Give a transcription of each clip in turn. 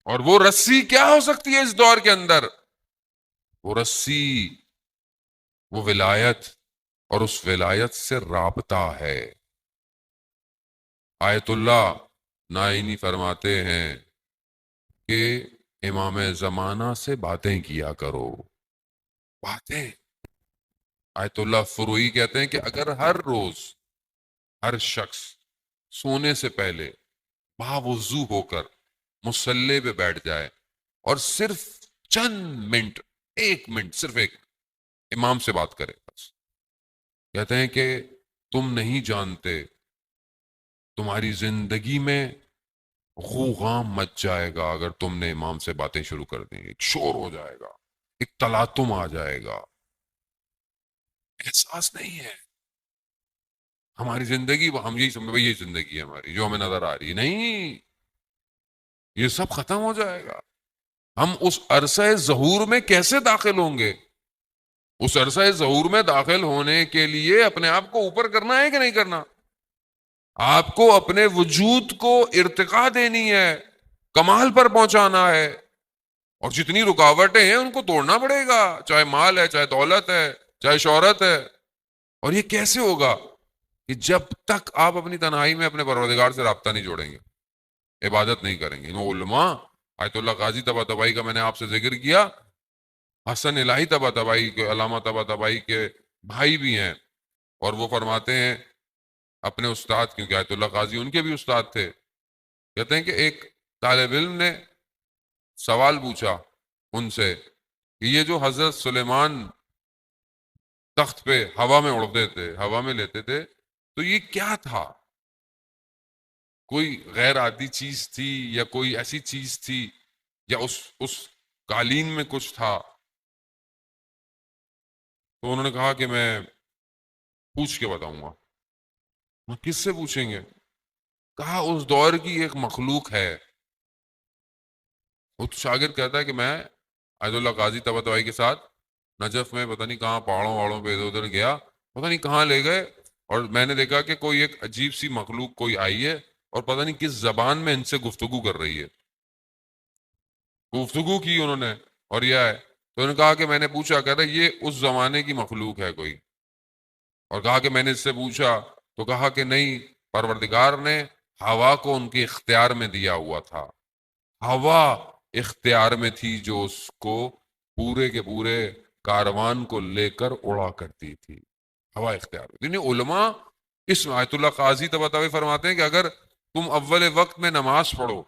اور وہ رسی کیا ہو سکتی ہے اس دور کے اندر؟ وہ رسی وہ ولایت، اور اس ولایت سے رابطہ ہے۔ آیت اللہ نائینی فرماتے ہیں کہ امام زمانہ سے باتیں کیا کرو، باتیں۔ آیت اللہ فروئی کہتے ہیں کہ اگر ہر روز ہر شخص سونے سے پہلے باوضو ہو کر مصلی پہ بیٹھ جائے اور صرف چند منٹ، 1 منٹ، صرف ایک امام سے بات کرے، بس کہتے ہیں کہ تم نہیں جانتے تمہاری زندگی میں غوغام مچ جائے گا اگر تم نے امام سے باتیں شروع کر دیں، ایک شور ہو جائے گا، ایک تلاطم آ جائے گا۔ احساس نہیں ہے ہماری زندگی، ہم یہی سمجھ بھائی یہ زندگی ہے ہماری جو ہمیں نظر آ رہی ہے، نہیں، یہ سب ختم ہو جائے گا۔ ہم اس عرصہ ظہور میں کیسے داخل ہوں گے؟ اس عرصہ ظہور میں داخل ہونے کے لیے اپنے آپ کو اوپر کرنا ہے کہ نہیں کرنا؟ آپ کو اپنے وجود کو ارتقا دینی ہے، کمال پر پہنچانا ہے، اور جتنی رکاوٹیں ہیں ان کو توڑنا پڑے گا، چاہے مال ہے، چاہے دولت ہے، چاہے شہرت ہے۔ اور یہ کیسے ہوگا؟ کہ جب تک آپ اپنی تنہائی میں اپنے پروردگار سے رابطہ نہیں جوڑیں گے، عبادت نہیں کریں گے۔ وہ علماء، آیت اللہ قاضی طباطبائی کا میں نے آپ سے ذکر کیا، حسن الہی طباطبائی کے، علامہ طباطبائی کے بھائی بھی ہیں، اور وہ فرماتے ہیں اپنے استاد، کیونکہ آیت اللہ قاضی ان کے بھی استاد تھے، کہتے ہیں کہ ایک طالب علم نے سوال پوچھا ان سے کہ یہ جو حضرت سلیمان تخت پہ ہوا میں اڑتے تھے، ہوا میں لیتے تھے، تو یہ کیا تھا؟ کوئی غیر عادی چیز تھی یا کوئی ایسی چیز تھی، یا اس قالین میں کچھ تھا؟ تو انہوں نے کہا کہ میں پوچھ کے بتاؤں گا۔ میں کس سے پوچھیں گے؟ کہا اس دور کی ایک مخلوق ہے۔ وہ شاگرد کہتا ہے کہ میں آیت اللہ قاضی طباطبائی کے ساتھ نجف میں پتہ نہیں کہاں پہاڑوں وہاڑوں پہ ادھر ادھر گیا، پتہ نہیں کہاں لے گئے، اور میں نے دیکھا کہ کوئی ایک عجیب سی مخلوق کوئی آئی ہے، اور پتہ نہیں کس زبان میں ان سے گفتگو کر رہی ہے۔ گفتگو کی انہوں نے، اور یہ ہے، تو انہوں نے کہا کہ میں نے پوچھا، کہہ رہا یہ اس زمانے کی مخلوق ہے کوئی؟ اور کہا کہ میں نے اس سے پوچھا تو کہا کہ نہیں، پروردگار نے ہوا کو ان کے اختیار میں دیا ہوا تھا، ہوا اختیار میں تھی جو اس کو پورے کے پورے کاروان کو لے کر اڑا کرتی تھی، ہوا اختیار میں۔ یعنی علماء اس آیت اللہ قاضی طباطبائی فرماتے ہیں کہ اگر تم اول وقت میں نماز پڑھو،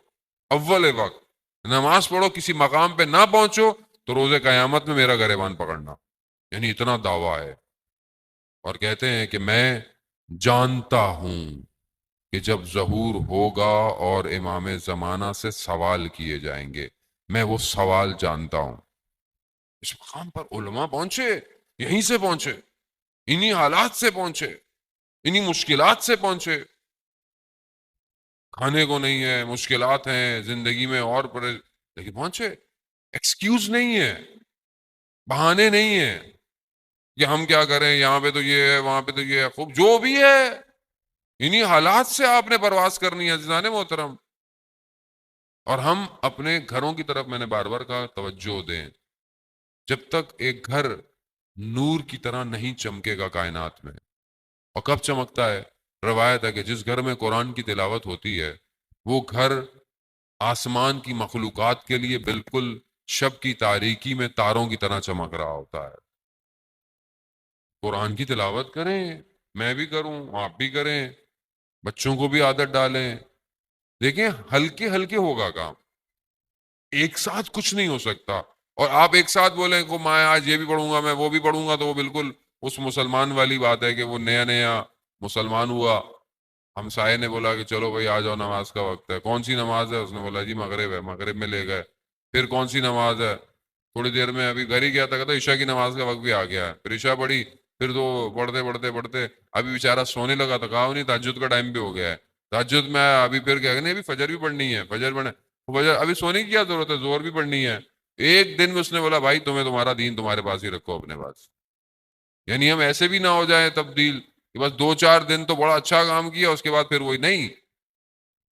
اول وقت نماز پڑھو، کسی مقام پہ نہ پہنچو، تو روز قیامت میں میرا گریبان پکڑنا، یعنی اتنا دعویٰ ہے۔ اور کہتے ہیں کہ میں جانتا ہوں کہ جب ظہور ہوگا اور امام زمانہ سے سوال کیے جائیں گے، میں وہ سوال جانتا ہوں۔ اس مقام پر علماء پہنچے، یہیں سے پہنچے، انہی حالات سے پہنچے، انہی مشکلات سے پہنچے۔ کھانے کو نہیں ہے، مشکلات ہیں زندگی میں، اور پڑے، لیکن پہنچے۔ ایکسکیوز نہیں ہے، بہانے نہیں ہیں کہ ہم کیا کریں، یہاں پہ تو یہ ہے، وہاں پہ تو یہ ہے، خوب جو بھی ہے انہی حالات سے آپ نے پرواز کرنی ہے عزیزان محترم۔ اور ہم اپنے گھروں کی طرف، میں نے بار بار کہا، توجہ دیں۔ جب تک ایک گھر نور کی طرح نہیں چمکے گا کائنات میں، اور کب چمکتا ہے؟ روایت ہے کہ جس گھر میں قرآن کی تلاوت ہوتی ہے وہ گھر آسمان کی مخلوقات کے لیے بالکل شب کی تاریکی میں تاروں کی طرح چمک رہا ہوتا ہے۔ قرآن کی تلاوت کریں، میں بھی کروں، آپ بھی کریں، بچوں کو بھی عادت ڈالیں۔ دیکھیں ہلکے ہلکے ہوگا کام، ایک ساتھ کچھ نہیں ہو سکتا۔ اور آپ ایک ساتھ بولیں کہ میں آج یہ بھی پڑھوں گا، میں وہ بھی پڑھوں گا، تو وہ بالکل اس مسلمان والی بات ہے کہ وہ نیا نیا مسلمان ہوا، ہمسائے نے بولا کہ چلو بھائی آ جاؤ نماز کا وقت ہے، کون سی نماز ہے؟ اس نے بولا جی مغرب ہے، مغرب میں لے گئے۔ پھر کون سی نماز ہے؟ تھوڑی دیر میں ابھی گھر ہی گیا تھا، کہتا عشاء کی نماز کا وقت بھی آ گیا ہے، پھر عشاء پڑھی، پھر تو پڑھتے پڑھتے پڑھتے ابھی بیچارہ سونے لگا تھا، کہا نہیں تہجد کا ٹائم بھی ہو گیا ہے، تہجد میں ابھی پھر کہا نہیں ابھی فجر بھی پڑھنی ہے، فجر پڑھنا، فجر ابھی سونے کی کیا ضرورت ہے، زور بھی پڑھنی ہے۔ ایک دن میں اس نے بولا بھائی تمہیں تمہارا دین تمہارے پاس ہی رکھو اپنے پاس۔ یعنی ہم ایسے بھی نہ ہو جائیں تبدیل کہ بس 2-4 دن تو بڑا اچھا کام کیا، اس کے بعد پھر وہی نہیں،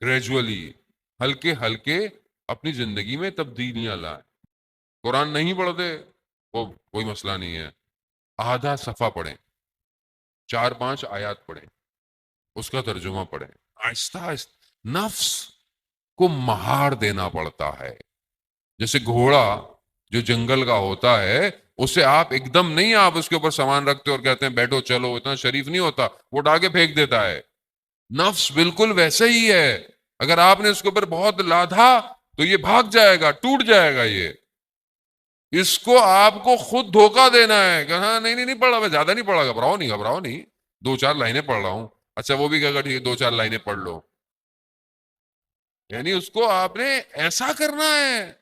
گریجولی، ہلکے ہلکے اپنی زندگی میں تبدیلیاں لائیں. قرآن نہیں پڑھتے وہ کوئی مسئلہ نہیں ہے، آدھا صفحہ پڑھیں، 4-5 آیات پڑھیں، اس کا ترجمہ پڑھیں، آہستہ آہستہ نفس کو مہار دینا پڑتا ہے. جیسے گھوڑا جو جنگل کا ہوتا ہے، اسے آپ ایک دم نہیں آپ اس کے اوپر سامان رکھتے اور کہتے ہیں بیٹھو چلو، اتنا شریف نہیں ہوتا، وہ اٹھا کے پھینک دیتا ہے. نفس بالکل ویسے ہی ہے، اگر آپ نے اس کے اوپر بہت لادھا تو یہ بھاگ جائے گا، ٹوٹ جائے گا. یہ اس کو آپ کو خود دھوکہ دینا ہے کہ ہاں نہیں نہیں نہیں پڑھ رہا، میں زیادہ نہیں پڑھ رہا، گھبراؤ نہیں گھبراؤ نہیں، 2-4 لائنیں پڑھ رہا ہوں. اچھا وہ بھی کہے گا ٹھیک ہے 2-4 لائنیں پڑھ لو. یعنی اس کو آپ نے ایسا کرنا ہے.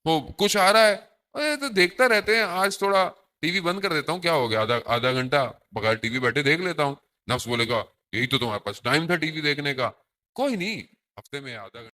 وہ کچھ آ رہا ہے اے تو دیکھتا رہتے ہیں، آج تھوڑا ٹی وی بند کر دیتا ہوں، کیا ہو گیا، آدھا گھنٹہ بغیر ٹی وی بیٹھے دیکھ لیتا ہوں. نفس بولے گا یہی تو تمہارے پاس ٹائم تھا ٹی وی دیکھنے کا. کوئی نہیں، ہفتے میں آدھا گھنٹہ